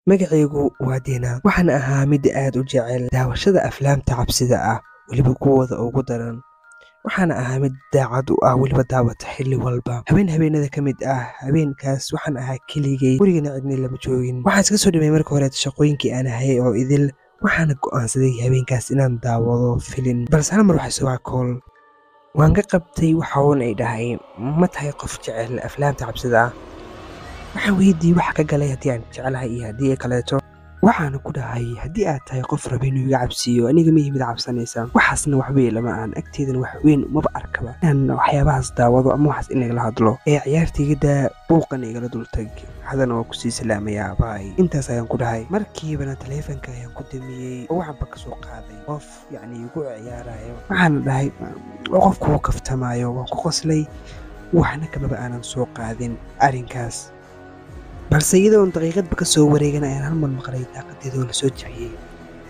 magacaygu waa Diina waxaan ahaa mid aad u jecel daawashada aflaamta cabsida ah weliba kuwooda ugu daran waxaan ahaa mid daacad u ah weliba daawata xilli walba habeenada ka mid ah habeenkaas waxaan ahaa keligay gurigana cidna lama joogin waxaan iska soo dhimay marka hore shaqooyinkii aan hayay oo idil waxaana go'aansaday habeenkaas inaan daawado filin balse hal mar waxay soo kool waan ka qabtay waxa uun ay dhahay ma tahay qof jecel aflaamta cabsida ah waxaan weydiiyey waxa ka galay haddii aan jecelahay iyo haddii ay kaleeto waxaana ku dhahay haddii aad tahay qof raba inuu iga cabsiiyo aniga ma yimid cabsanaysa waxaasna wax weyn lama aan agteedana wax weyn umaba arkaba inaan waxyaabahaas daawado ama waxaas in lagala hadlo ee ciyaartaygada buuqan igala dultag haddana waa kusii salaamayaa baay intaas ayaan ku dhahay markiibana taleefanka ayaan ku damiyey oo waxaanba ka soo qaaday qof yacni igu ciyaarayo waxaana dhahay qof kugu kaftamaayo waan ku qoslay waxna kamaba aanan soo qaadin arrinkaas balse iyadoon daqiiqadba ka soo wareegan ayaan hal mar maqlay daaqadeedoo la soo jexiyey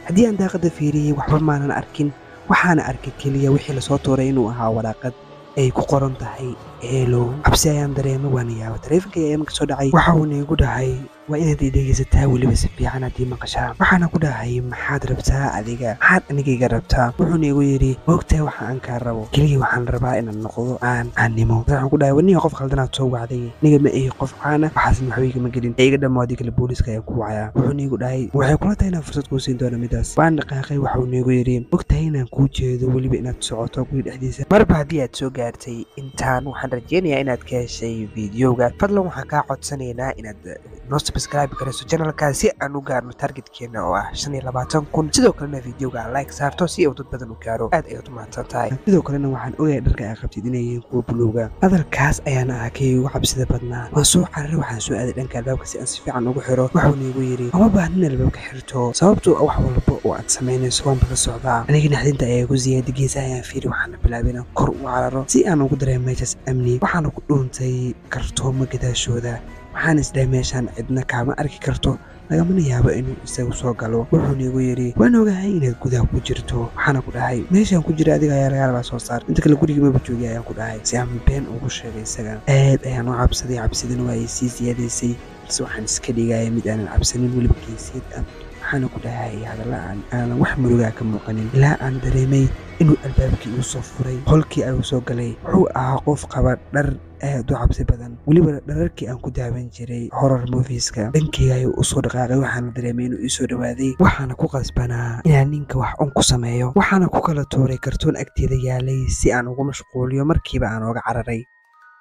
haddii aan daaqadda fiiriyey waxba maanan arkin waxaana arkay keliya wixii lasoo tuuray inuu ahaa waraaqad ay ku qoran tahay eelo cabsi ayaan dareemay waana yaaba taleefanka ayaa imanka soo dhacay waxa uuna igu dhahay waa inaad i dhegaysataa weliba si fiican haddii maqashaa waxaana ku dhahay maxaad rabtaa adiga maxaad aniga iga rabtaa wuxuuna igu yidhi maogtahay waxa aan kaa rabo keliya waxaan rabaa inaan noqdo caannimo waxaan ku dhahay waniga qof khaldanaad soo wacday aniga ma ihi qof caana waxaasna waxba igama gelin iga dhammaadii kale booliiska ayaan ku wacayaa wuxuuna igu dhahay waxay kula tahay inaan fursad kuu siin doono midaas waan dhaqaaqay waxuuna igu yidhi mogtahay inaan kuu jeedo weliba inaad socoto guri dhexdiisa marba haddii aad soo gaartay intaan waxaan rajeynayaa inaad ka heshay fiidiyowga fadlan waxaan kaa codsanaynaa inaad noo subscribe garayso channelka si aan u gaarno targetkeena oo ah 25,000 sidoo kalena fiidiyowga like saarto si uu dad badan u gaaro aad ayaad u mahadsan tahay sidoo kalena waxaan ogahay dharka ay qabtid inay yihiin kuwa buluuga hadalkaas ayaana ah kii ugu cabsida badnaa waan soo cararay waxaan soo aaday dhanka albaabka si aan si fiican ugu xiro wuxuuna igu yidhi uma baahnin albaabka xirto sababtoo wax walba oo aad samaynayso waanba la socdaa aniga naxdinta ayaa igu ziyaaday geesaha ayaan fiiri waxaana bilaabay inaan kor u cararo si aan ugu dareemo meeshaas amni waxaana ku dhuuntay kartoomo gadaashooda waxaan isdhahay meeshaan cidna kaama arki karto lagamana yaabo inuu isagu soo galo wuxuuna igu yidhi waan ogahay inaad gudaha ku jirto waxaana ku dhahay meeshaan ku jira adiga ayaa laga rabaa soo saar inta kale guriga maba joogay ayaan ku dhahay si aan been ugu sheegay isaga aad ayaan u cabsaday cabsidana waa ay sii siyaadaysay balse waxaan iska dhigaya mid aanan cabsanin weliba geesiid ah waxaana ku dhahay hadalla aanan wax murugaa ka muuqanin ilaa aan dareemay inuu albaabkii uu soo furay qolkii ayuu soo galay wuxuu ahaa qof qaba dhar aad u cabsi badan weliba dhararkii aan ku daawan jiray horror movieska dhankeyga ayuu u soo dhaqaaqay waxaana dareemay inuu ii soo dhawaaday waxaana ku qasbanaa inaan ninka wax un ku sameeyo waxaana ku kala tuuray kartoon agteeda yaalay si aan ugu mashquuliyo markiiba aan ooga cararay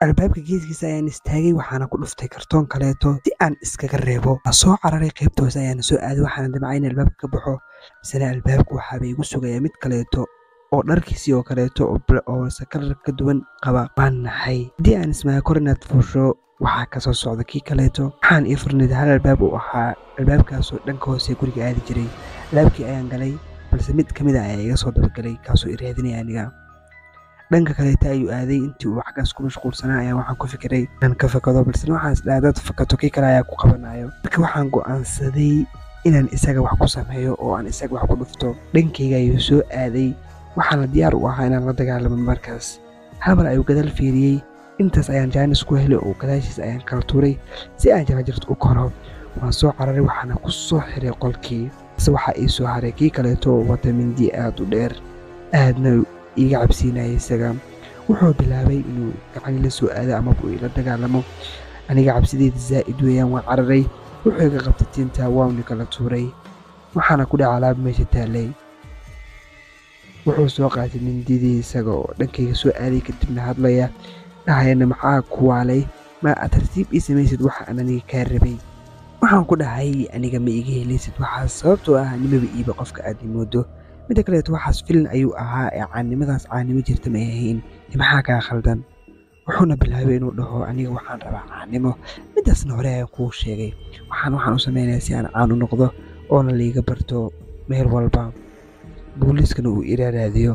albaabka geeskiisa ayaan istaagay waxaana ku dhuftay kartoon kaleeto si aan iskaga reebo soo cararay qaybta hoose ayaana soo aaday waxaana damcay in albaabka ka baxo misena albaabka waxaaba igu sugaya mid kaleeto oo dharkiisii oo kaleeto oo sakalar ka duwan qaba waan naxay haddii aan ismaaga kor inaad fuusho waxaa ka soo socda kii kaleeto waxaan ii furnid hal albaab uu ahaa albaabkaasoo dhanka hoose guriga aadi jiray albaabkii ayaan galay balse mid ka mid a ayaa iga soo dabagalay kaasoo i raadinaya aniga dhanka kaleeta ayuu aaday intii uu xaggaas ku mashquulsanaa ayaa waxaan ku fikiray inaan ka fakado balse waxaas dhaha dad fakato kii kale ayaa ku qabanayo marka waxaan go'aansaday inaan isaga wax ku sameeyo oo aan isaga wax ku dhufto dhankayga ayuu soo aaday waxaana diyaar u ahaa inaan la dagaalamo markaas hal mar ayuu gadaal fiiriyey intaas ayaan jaanis ku helay oo gadaashiis ayaan kala tuuray si aan jarajarta u koro waan soo cararay waxaana ku soo xiray qolkii balse waxaa ii soo haray kii kaleeto oo wata mindi aad u dheer aadna iga cabsiinayay isaga wuxuu bilaabay inuu gacan la soo aado ama uu ila dagaalamo aniga cabsideeda zaa'id weeyaan waan cararay wuxuu iga qabtay tinta waawni kala tuuray waxaana ku dhaca alaab meesha taalay wuxuu soo qaatay mindidii isaga oo dhankayga soo aaday kadibna hadlaya dhahayana maxaa ku waalay ma aad tartiib ii samaysid waxa aan aniga kaa rabay waxaan ku dhahay aniga ma iga helaysid waxaas sababtoo ah nimaba iiba qofka aad imoodo midda kaleeto waxaas filin ayuu ahaa ee caannimadaas caannimo jirta ma ahayn maxaa kaa khaldan wuxuuna bilaabay inuu dhaho aniga waxaan rabaa caannimo midaasna hore ayaan kuu sheegay waxaan u samaynayaa si aan caan u noqdo oona liiga barto meel walba booliiskana uu iraaraadiyo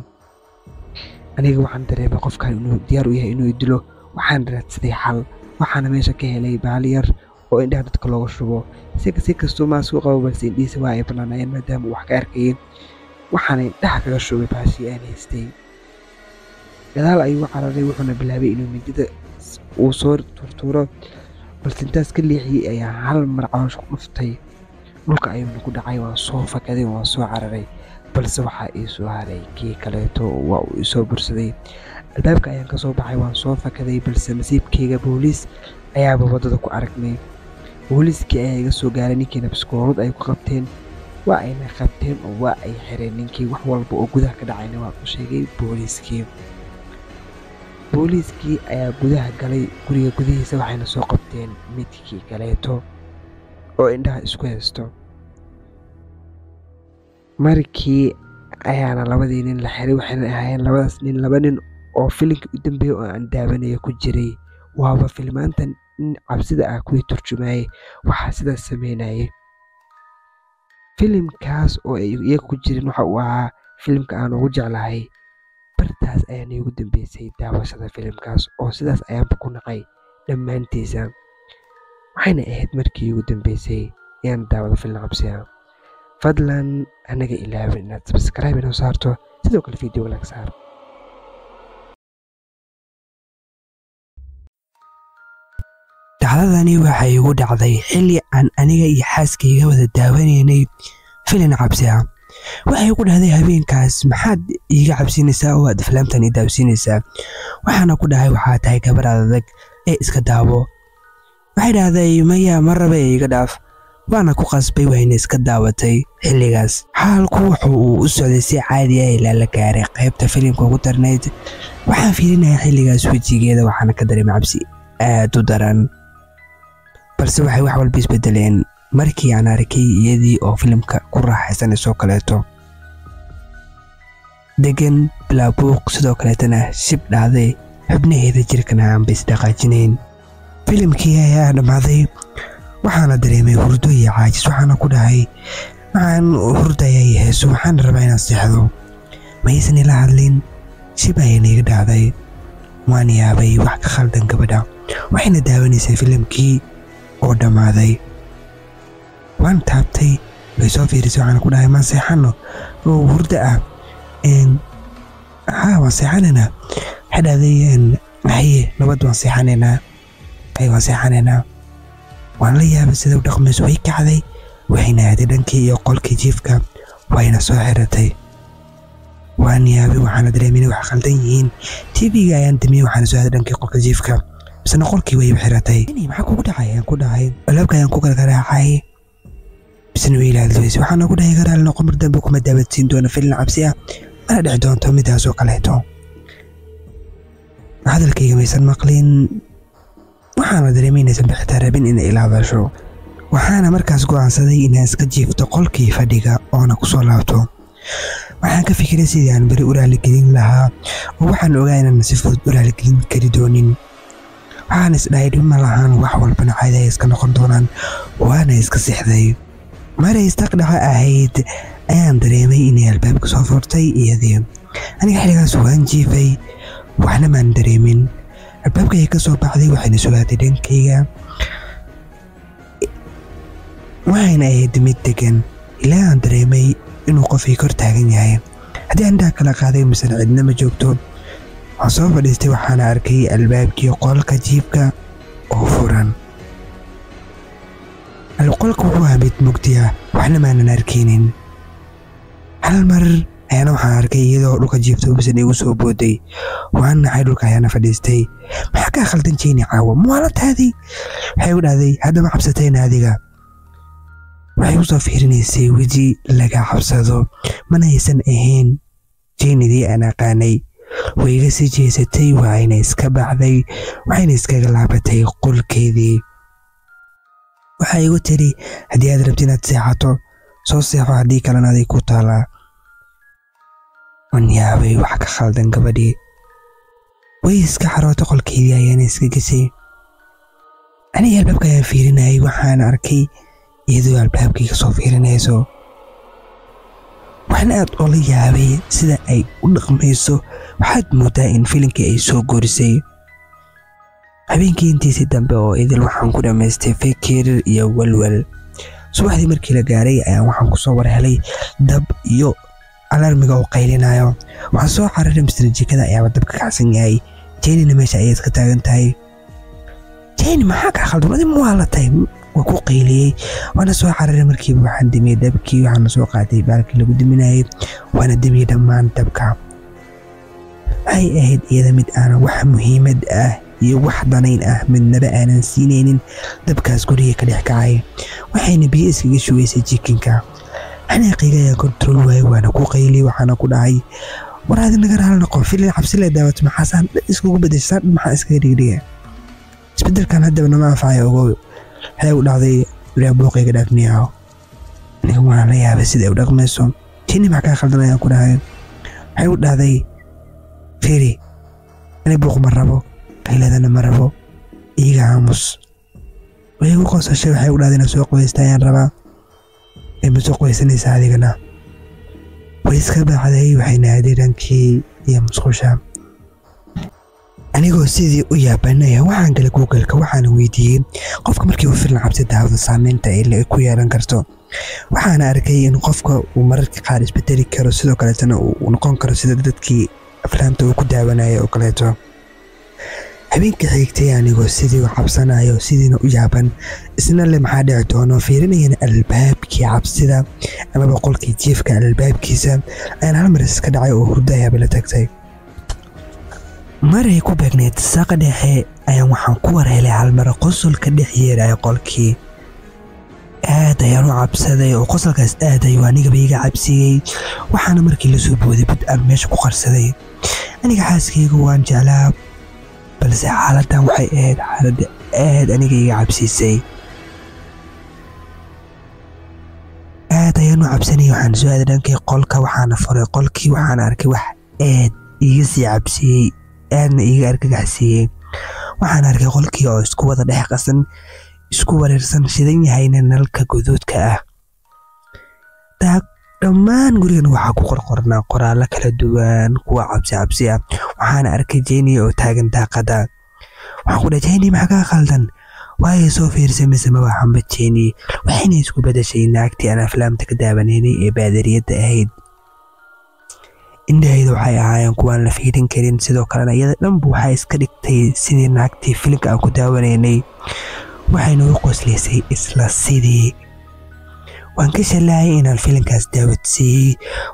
aniga waxaan dareemay qofkan inuu diyaar u yahay inuu dilo waxaan raadsaday xal waxaana meesha ka helay baal yar oo indhaha dadka looga shubo si kastoo maasku qabo balse indhihiisa waa ay bannaanayeen maadaama uu wax ka arkayay waxaana indhaha kaga shubay baashii aan haystay gadaal ayuu cararay wuxuuna bilaabay inuu mindida uu soo turtuuro balse intaas ka leexiyey ayaa hal mar caloosha ku dhuftay dhulka ayuu ku dhacay. waan soo fakaday waan soo cararay balse waxaa ii soo haray kii kaleeto waa uu isoo bursaday. albaabka ayaan ka soo baxay waan soo fakaday balse nasiibkayga booliis ayaaba waddada ku aragnay. booliiskii ayaa iga soo gaaray. ninkiina biskoolad ay ku qabteen waa ayna qabteen oo waa ay xireen ninkii. wax walba oo gudaha ka dhacayna waa u sheegay booliiskii. booliiskii ayaa gudaha galay guriga gudihiisa waxayna soo qabteen midkii kaleeto oo indhaha isku haysto. markii ayaana labadii nin la xiray. waxayna ahaayeen labadaas nin laba nin oo filimka u dambeeyay oo aan daawanaya ku jiray. waaba filmaantan in cabsida ah kuwii turjumayay waxaa sidaas sameynayay. filimkaas oo ay iyaga ku jirin waxa uu ahaa filimka aan ugu jeclahay. bartaas ayaana iigu dambeysay daawashada filimkaas oo sidaas ayaanba ku naqay dhammaantiisa. waxayna ahayd markii iigu dambeysay inaan daawado filim cabsi ah. fadlan anaga ilaawin inaad subscribe inoo saarto, sidoo kale video like saar. dhacdadani waxay igu dhacday xilli aan aniga iyo xaaskayga wada daawanaynay filim cabsi ah. waxay ku dhahday habeenkaas maxaad iiga cabsinaysaa oo aad aflaamtan ii daawsinaysaa? waxaana ku dhahay waxaa tahay gabar adag ee iska daawo. waxay dhahday maya ma raba ee iga dhaaf. waana ku qasbay wayna iska daawatay. xilligaas xaalku wuxuu u socday si caadi ah ilaa la gaaray qaybta filimka ugu darnayd. waxaan fiirinayaa xilligaas wejigeeda waxaana ka dareemay cabsi aad u daran. balse waxay wax walba isbedeleen markii aan arkay iyadii oo filimka ku raaxaysanayso kaleeto degan bilaabuuq, sidoo kaleetana shib dhacday xubnaheeda jirkana aan ba isdhaqaajinayn. filimkii ayaa dhammaaday waxaana dareemay hurdo iyo caajis. waxaana ku dhahay waxaan hurdaya iyo heeso waxaan rabaa inaan seexdo. maysan ila hadlin. shib ayayna iga dhacday. waan yaabay wax ka khaldan gabadha. waxayna daawanaysay filimkii oo dhammaaday. waan taabtay way soo fiirisay. waxaana ku dhahay maan seexano oo hurdo ah. waan seexanaynaa. waxay dhahday haye nabad waan seexanaynaa. waan seexanaynaa. waan la yaabay sida u dhaqmayso. way kacday waxayna aaday dhankii iyo qolkii jiifka wayna soo xiratay. waan yaabay waxaana dareemay wax khaldan yihiin. tv-ga ayaan damiyay waxaana soo aaday dhankii qolka jiifka bisna qolkii way xiratay. maxaa kugu dhacay ayaan ku dhahay. albaabka ayaan ku gargaraacay bisna way ilaalisay. waxaana ku dhahay garaal noqon mar dambe kuma daawadsiin doona filim cabsi ah mana dhici doonto midaas oo kaleeto. hadalkayga maysan maqlin. waxaana dareemay inaysan bixitaa rabin inay ila hadasho. waxaana markaas go'aansaday inaan iska jiifto qolkii fadhiga oona ku soo laabto. waxaan ka fikiray sidii aan beri u raaligelin lahaa oo waxaan ogaa inaan si fudud u raaligelin kari doonin. waxaan isdhahay dhib ma lahaan wax walbana caadi ay iska noqon doonaan. waana iska sixday. maray istaqdhaca ahayd ayaan dareemay inay albaabka soo furtay iyadii. aniga xilligaas waan jiifay waxna maan dareemin. albaabka ay ka soo baxday waxayna sugaatay dhankayga. waxayna ahayd mid degan ilaa aan dareemay inuu qofkii kor taagan yahay. haddii aan indhaha kala qaaday misana cidna ma joogto. waxaan soo fadhiistay waxaana arkay albaabkii qolka jiifka oo furan. qolka wuxuu ahaa mid mugdi ah waxna maanan arkaynin. hal mar ayaana waxaan arkay iyadoo dhulka jiifta bisan igu soo booday. waan naxay dhulka ayaana fadhiistay. maxaa kaa khaldan jeyni caawa muwaalataadii? waxay u dhahday haddama cabsatayna adiga. waxay u soo fiirinaysay weji laga cabsado mana aysan ahayn jeynidii aan aqaanay. way iga sii jeesatay waayna iska baxday. waxayna iskaga laabatay qolkeedii. waxay igu tiri haddii aad rabti inaad seexato soo seexo haddii kalena aday ku taalaa. waan yaabay wax ka khaldan gabadhii. way iska xarootay qolkeedii ayaana iska gesay. aniga albaabka ayaan fiirinayay waxaan arkay iyadoo albaabkii ka soo fiirinayso. waxaan aad oola yaabay sida ay u dhaqmayso. waxaad moodaa in filimkii ay soo goorisay. habeenkii intiisii dambe oo idil waxaan ku dhammaystay fikir iyo walwal. subaxdii markii la gaaray ayaan waxaan ku soo warhelay dab iyo alarmiga oo qaylinayo. waxaan soo cararay misna jikada ayaaba dabka kacsan yahay. jeynina meesha ayaad ka taagan tahay. jeyni maxaa kaa khaldan? adi muwaalatay وكو قيلي وانا سو عرر مركي waxaan dimay dabkii waxaan soo qaaday baalkii lagu diminayay waana dimay dhammaan dabka ay ahayd iyada mid aan wax muhiimad ah iyo wax danayn ah midnaba aanan siinaynin dabkaas guriga ka dhex kacay waxayna biyo iskaga shubaysay jikinka xanaaqayga ayaa control waay waana ku qeyli waxaana ku dhahay waraad naga raal noqon filin cabsi la daawato maxaasan iskugu bedeshaan maxaa iska dhigdhiga isbedelkan hadda nama anfacayo ogow waxay u dhacday reer booqayga dhaafniyaho aniga waan la yaabay sida ay u dhaqmayso tini maxaa ka khaldan ayaan ku dhahay waxay u dhacday firi ani booq ma rabo qayladana ma rabo iiga aamus way ugu qosashay waxay u dhacday inaan soo qoysta ayaan rabaa ee soo qoysanaysa adigana way iska baxday waxayna aaday dhankii iyo musqusha anigoo sidii u yaabanaya waxaan galay Google-ka waxaan weydiiyay qofka markii uu filim cabsi daawada saameynta ay ku yeelan karto waxaan arkay in qofka uu mararka qaar isbedeli karo sidoo kale tan uu noqon karo sida dadkii aflaamta uu ku daawanayay oo kaleeto habeenkii xigtay anigoo sidii u cabsanayo sidiina u yaaban isna le maxaa dhici doono fiirinayna albaabkii cabsida ama qolkii jiifka albaabkiisa ayaan hal mar iska dhacay oo hurdaya bila tagtay maray ku beegneed saqa dhexe ayaan waxaan ku warhelay hal mar qosolka dhex yeeray qolkii aad ayaan u cabsaday oo qosolkaas aad ayuu aniga iga cabsiyay waxaana markii la soo booday bid aan meesha ku qarsaday aniga xaaskayga waan jeclaa balse xaaladdan waxay ahayd xaalad aad aniga iga cabsisay aad ayaan u cabsanay waxaan soo aaday dhankii qolka waxaana furay qolkii waxaana arkay wax aad iga sii cabsiyay aadna iga argagaxsiiyay waxaan arkay qolkii oo isku wada dhex qasan isku wareersan shidan yahayna nalka guduudka ah dhammaan gurigan waxaa ku qorqornaa qoraallo kala duwan kuwa cabsi ah waxaan arkay Jenny oo taagan daaqada waxaan ku dhahay Jenny maxaa khaldan way soo fiirsay mise ma waxaan ba Jenny waxayna isku bedeshay naagtii aan aflaamta ka daawaneynay ee baadariyada ahayd indhahayda waxay ahaayeen kuwaan la fiirin karin sidoo kalena iyada dhanba waxay iska dhigtay sidii naagtii filimka aan ku daawanaynay waxayna u qoslaysay isla sidii waan ka shalaayay inaan filimkaas daawadsiiyey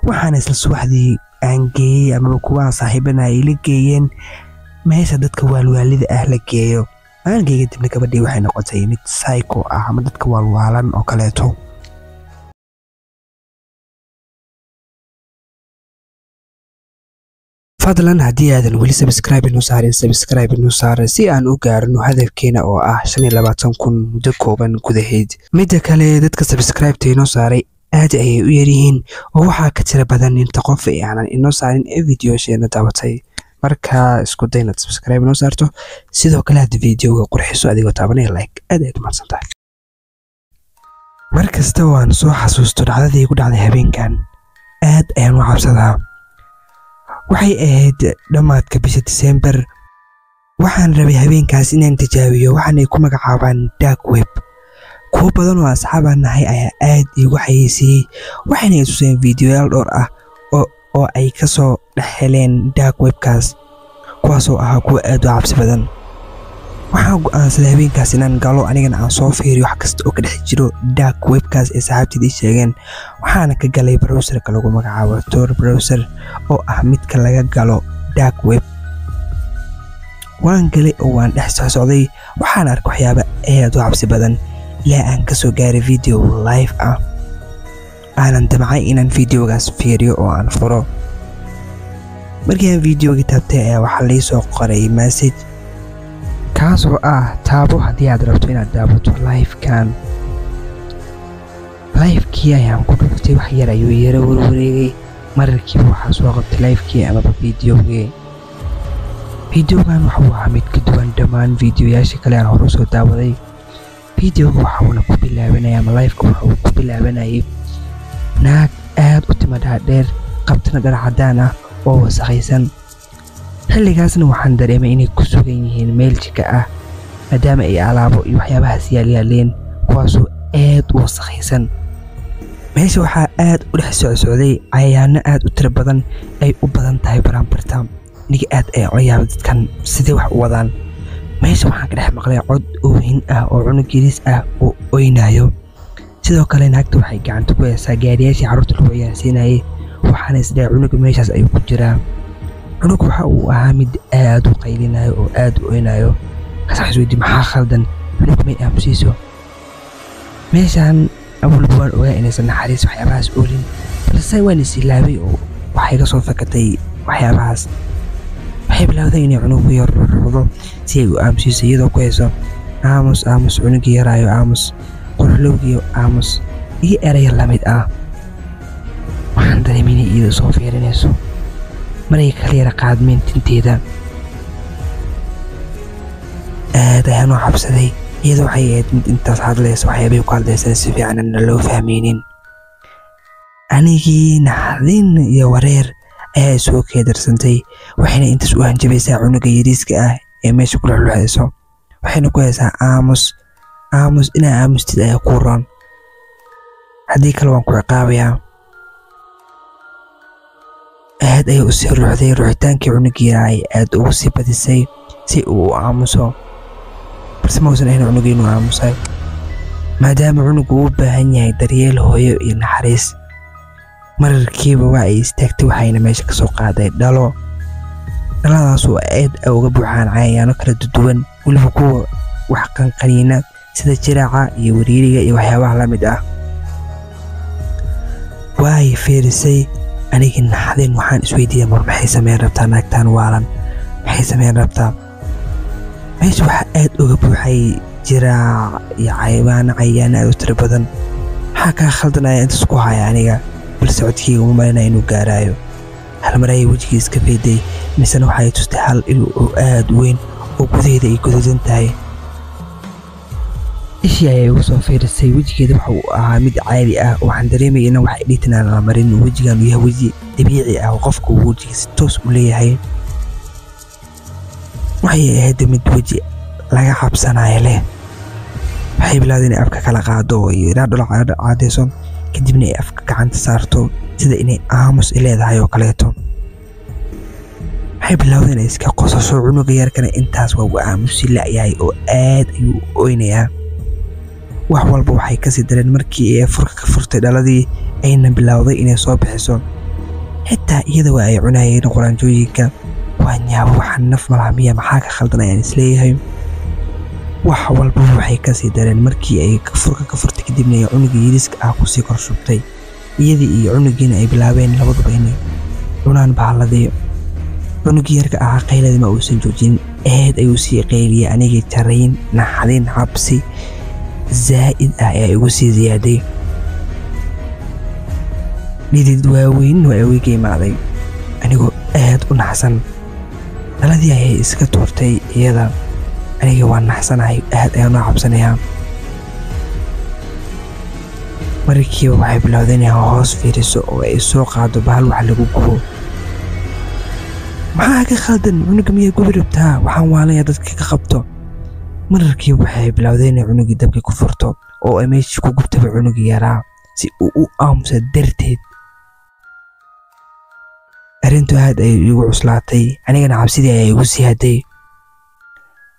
waxaana isla subaxdii aan geeyey ama kuwaan saaxiibana ay la geeyeen meesha dadka waalwaalida ah la geeyo maankayga dibna gabadhii waxay noqotay mid psycho ah ama dadka waalwaalan oo kaleeto fadlan haddii aadan weli subscribe inoo saarin si aan u gaarno hadafkeena oo ah 25,000 muddo kooban gudaheed midda kale dadka subscribe inoo saaray aad ayay u yaryihiin oo waxaa ka tira badan inta qof ay aanan inoo saarin ee videosheena daawatay marka isku day inaad subscribe inoo saarto sidoo kale aad videoga qurxiso adigoo taabanaya like aad ayaad mahadsantahay markasta waan soo xasuusto dhacdadii igu dhacday habeenkan aad ayaan u cabsadaa waxay ahayd dhamaadka bisha December waxaan rabay habeenkaas inaan tijaabiyo waxaan ay ku magacaabaan dark web kuwa badan oo asxaab nahay ayaa aad igu xayeysiiyay waxayna tuseen fiidiyoyaal dhowr ah oo ay ka soo dhaxeleen dark webkaas kuwaas oo ahaa kuwa aad u cabsi badan waxaan go'aansaday habeenkaas inaan galo anigana aan soo fiiriyo wax kasta oo ka dhex jiro dark webkaas ee saaxiibtay sheegeen waxaana ka galay browserka lagu magacaabo Tor browser oo ah midka laga galo dark web waan galay oo waan dhex socday waxaan arkay waxyaabo aad u cabsi badan ilaa aan ka soo gaaray video live ah aanan damcay inaan videogaas fiiriyo oo aan furo markii aan videoga taabtay ayaa waxaa la soo qoray message kaasoo ah taabo haddii aad rabto inaad daawato live-kii ayaan ku dhuftay wax yar ayuu yara warwareegay mararkiiba waxaa soo qabtay live-kii amaba videogan waxuu ahaa mid ka duwan dhammaan videoyaashii kale aan hore soo daawaday videoga waxauna ku bilaabanaya ama live-ka waxuu ku bilaabanayay naag aad u timo dhaadheer qabtana dhar cadaan ah oo wasakhaysan xilligaasna waxaan dareemay inay ku sugan yihiin meel jika ah maadaama ay alaabo iyo waxyaabahaas yaalyaaleen kuwaasoo aad u wasakhaysan meesha waxaa aad u dhex socday cayayaano aad u tiro badan ay u badan tahay baranbarta niga aad ay u yaab dadkan sidee wax u wadaan meesha waxaan ka dhex maqlay cod oohin ah oo cunug yariis ah oo oynayo. sidoo kale naagta waxay gacanta ku haysaa gaariyaashii carruurta lagu ciyaarsiinayay, waxaana isdhahay cunuga meeshaas ayuu ku jiraa. cunug waxa uu ahaa mid aad u qaylinayo oo aad u oynayo. kasax isweydi maxaa khaldan, cunug may aamusiiso. meeshaan awalba waan ogaa inaysan naxariis waxyaabahaas oolin, balse waan is ilaabay oo waxay ka soo fakatay waxyaabahaas. waxay bilowday inay cunugu yar ruxdo si ay u aamusiiso iyadoo ku hayso aamus aamus, cunugii yaraayo aamus, quruxlowgiyo aamus iyo erayo la mid ah. waxaan dareemay inay iyada soo fiirinayso maray kala yara qaadmeen tinteeda. aad ayaan u cabsaday, iyadoo waxay ahayd mid intaas hadlaysa waxyaabay ku hadlaysana si fiican aan loo fahmaynin. anigii naxdin iyo wareer ayaa soo keedarsantay, waxayna intaas u hanjabaysaa cunuga yariiska ah ee meesha ku luxluxayso. waxayna ku haysaa aamus aamus, inaa aamustid ayaa ku roon, haddii kale waan ku ciqaabayaa. aad ayay u sii ruuxday, ruuxitaankii cunugii ay aad ugu sii badisay si uu u aamuso, balse ma uusan ahayn cunugii inuu aamusay, maadaama cunugu uu u baahan yahay daryeel hooyo iyo naxariis. mararkiiba waa ay istaagtay, waxayna meesha ka soo qaaday dhalo. dhaladaas oo aad uga buuxaan cayayaano kala duwan, weliba kuwa wax qanqaniina sida jiraaca iyo wariiriga iyo waxyaabaha la mid ah. waay fiirisay, anigii naxdin waxaan isweydiiyay mar maxay sameyn rabtaa naagtaan waalan, maxay sameyn rabtaa. meesha waxaa aad uga buuxay jiraac iyo cayayaano aad u tiro badan. maxaa kaa khaldanaya intaas ku haya aniga, balse codkeyga uma malinaya inuu gaaraayo. hal mar ayay wejigii iska feeday, misena waxay tustay hal il oo aad weyn oo gudaheeda ay guduudan tahay. ishii ayay ugu soo fiirisay, wejigeeda waxa uu ahaa mid caadi ah. waxaan dareemayay inaan wax editin aan la marin, wejigan uu yahay weji dabiici ah oo qofka uu wejigiisa toos u leeyahay. waxay ahayd mid weji laga cabsanayo leh. waxay bilowday inay afka kala qaado iyo inaa dholo caadayso, kadibna ay afka gacanta saarto sida inay aamus leedahay oo kaleeto. waxay bilowday inay iska qosasho, cunuga yarkana intaas waa uu aamusi la'yahay oo aad ayuu u oynayaa. wax walba waxay kasii dareen markii ay furka ka furtay dhaladii ayna bilowday inay soo bixiso. xitaa iyada waa ay cunayeen quraanjooyinka. waan yaabo, waxaan naf malaha miya, maxaa ka khaldan ayaan isleeyahay. wax walba waxay kasii dareen markii ay furka ka furtay, kadibna ay cunugii yariiska ah kusii kor shubtay. iyadii iyo cunugiina ay bilaabeen labaduba inay cunaan bahaaladii. cunugii yarka ahaa qayladii ma uusan joojin, aad ayuu sii qayliyay. anigii jarayn, naxdin, cabsi zaa'id ah ayaa igu sii ziyaaday. dhidid waaweyn waa iga imaaday, anigoo aad u naxsan. dhaladii ayay iska tuurtay iyada. aniga waan naxsanahay, aad ayaan u cabsanayaa. markiiba waxay bilowday inay hoos fiiriso oo ay soo qaado bahal wax lagu gubo. maxaa ka khaldan, cunuga miyay gubi rabtaa, waxaan waalaya dadka ka qabto. mararkiiba waxay bilowday inay cunugii dabkii ku furto oo ay meeshii ku gubtaba cunugii yaraa si uu u aamusa darteed. arrintu aad ayay igu cuslaatay, anigana cabsidii ayaa igu sii haday.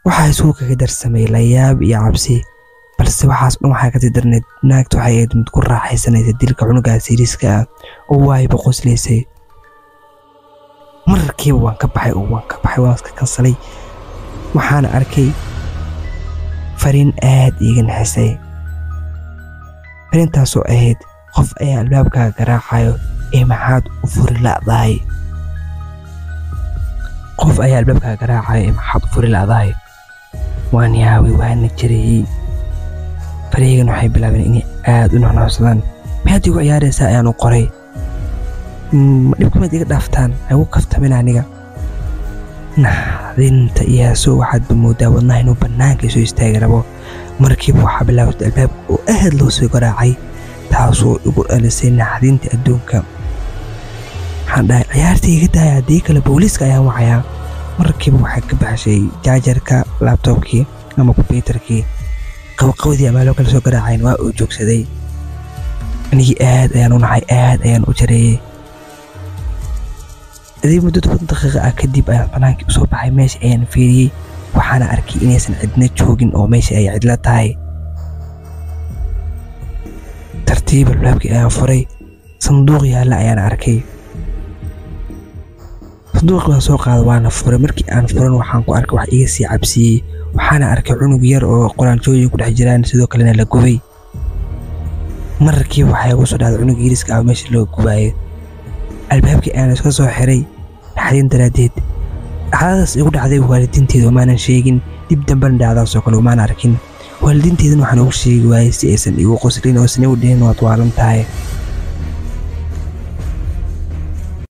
waxaa isugu kaga darsamay layaab iyo cabsi, balse waxaas dhan waxaa kasii darneed naagtu waxay ahayd mid ku raaxaysanaysa dilka cunugaas yariiska ah oo waayba qoslaysay. mararkiiba waan ka baxay waan iska kansalay. waxaana arkay fariin aad iiga naxisay. fariintaasoo ahayd qof ayaa albaabkaaga garaacayo ee maxaad u furi la'dahay. qof ayaa albaabkaaga garaacayo ee maxaad u furi la'dahay. waan yaabay, waana jirayay. fariigan waxay bilaabeen inay aad u nuxnuxsadaan. maxaad igu ciyaaraysaa ayaan u qoray. dhibkamaad iga dhaaftaan, hagu kaftamin aniga. naxdinta iyaaso waxaad moodaa wadnaha inuu bannaanka soo istaagi rabo. markiiba waxaa bilaabatay albaabka oo aad loo soo garaacay, taasoo igu dhalisay naxdinta adduunka. waxaan dhahay ciyaartii iga daaya, haddii kale booliiska ayaan wacayaa. markiiba waxaa ka baxshay jaajarka laabtoobkii ama kumbiyuutarkii. qabaqabadii ama loo kala soo garaacayn waa uu joogsaday. anigii aad ayaan u naxay, aad ayaan u jareeyay. adii muddo 10 daqiiqo ah kadib ayaan banaankii u soo baxay. meesha ayaan fiiriyey, waxaana arkay inaysan cidna joogin oo meesha ay cidla tahay. tartiib albaabkii ayaan furay, sanduuq yaalla ayaan arkay. sanduuqii waan soo qaaday waana furay. markii aan furan waxaan ku arkay wax iga sii cabsiyey. waxaana arkay cunug yar oo quraanjooyin ku dhex jiraan, sidoo kalena la gubay. markii waxay ugu soo dhacday cunug yariska ah meesha loo gubaayay. albaabkii ayaan iska soo xiray naxdin daraadeed. dhacdadaas igu dhacday waalidiinteeda umaanan sheegin, dib dambena dhacdaas oo kale umaan arkin. waalidiinteedana waxaan ugu sheegi waayay si aysan igu qoslin oo isna u dhihin waad waalan tahay.